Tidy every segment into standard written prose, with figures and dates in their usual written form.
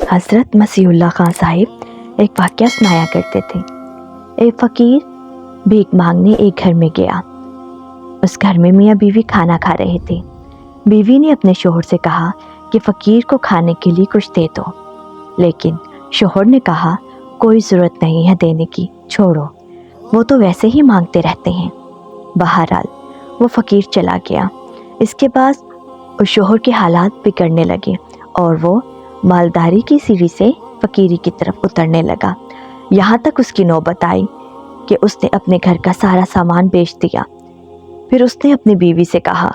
हज़रत मसीहुल्लाह खां साहिब एक वाक़या सुनाया करते थे। एक फ़कीर भीख मांगने एक घर में गया। उस घर में मियाँ बीवी खाना खा रहे थे। बीवी ने अपने शोहर से कहा कि फ़कीर को खाने के लिए कुछ दे दो, लेकिन शोहर ने कहा कोई ज़रूरत नहीं है देने की, छोड़ो, वो तो वैसे ही मांगते रहते हैं। बहरहाल वो फ़कीर चला गया। इसके बाद उस शोहर के हालात बिगड़ने लगे और वो मालदारी की सीढ़ी से फ़कीरी की तरफ उतरने लगा। यहाँ तक उसकी नौबत आई कि उसने अपने घर का सारा सामान बेच दिया। फिर उसने अपनी बीवी से कहा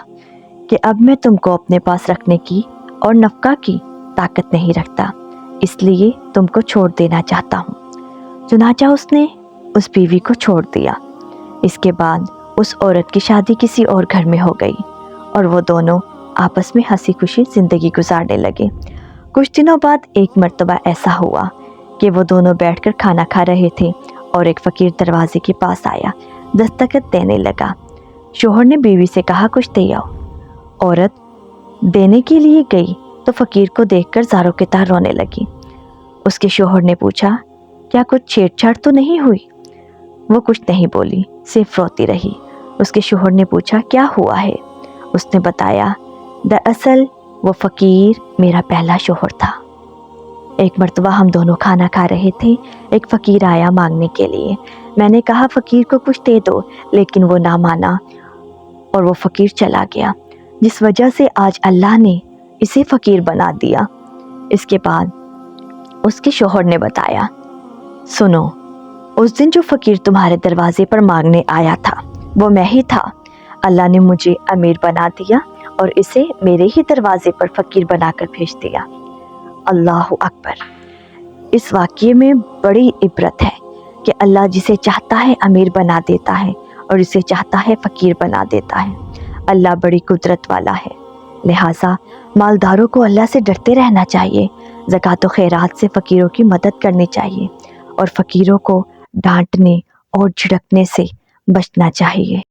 कि अब मैं तुमको अपने पास रखने की और नफ़क़ा की ताकत नहीं रखता, इसलिए तुमको छोड़ देना चाहता हूँ। चुनाचा उसने उस बीवी को छोड़ दिया। इसके बाद उस औरत की शादी किसी और घर में हो गई और वो दोनों आपस में हंसी खुशी ज़िंदगी गुजारने लगे। कुछ दिनों बाद एक मर्तबा ऐसा हुआ कि वो दोनों बैठकर खाना खा रहे थे और एक फ़कीर दरवाजे के पास आया, दस्तखत देने लगा। शोहर ने बीवी से कहा कुछ दे आओ। औरत देने के लिए गई तो फ़कीर को देखकर ज़ारों के तार रोने लगी। उसके शोहर ने पूछा क्या कुछ छेड़छाड़ तो नहीं हुई? वो कुछ नहीं बोली, सिर्फ रोती रही। उसके शोहर ने पूछा क्या हुआ है? उसने बताया दरअसल वो फ़कीर मेरा पहला शोहर था। एक मर्तबा हम दोनों खाना खा रहे थे। एक फ़कीर आया मांगने के लिए। मैंने कहा फ़कीर को कुछ दे दो, लेकिन वो ना माना और वो फ़कीर चला गया, जिस वजह से आज अल्लाह ने इसे फ़कीर बना दिया। इसके बाद उसके शोहर ने बताया सुनो, उस दिन जो फ़कीर तुम्हारे दरवाजे पर मांगने आया था वो मैं ही था। अल्लाह ने मुझे अमीर बना दिया और इसे मेरे ही दरवाजे पर फ़कीर बनाकर भेज दिया। अल्लाहु अकबर। इस वाक़ये में बड़ी इबरत है कि अल्लाह जिसे चाहता है अमीर बना देता है और इसे चाहता है फ़कीर बना देता है। अल्लाह बड़ी कुदरत वाला है, लिहाजा मालदारों को अल्लाह से डरते रहना चाहिए। ज़कात व खैरात से फ़कीरों की मदद करनी चाहिए और फ़कीरों को डांटने और झिड़कने से बचना चाहिए।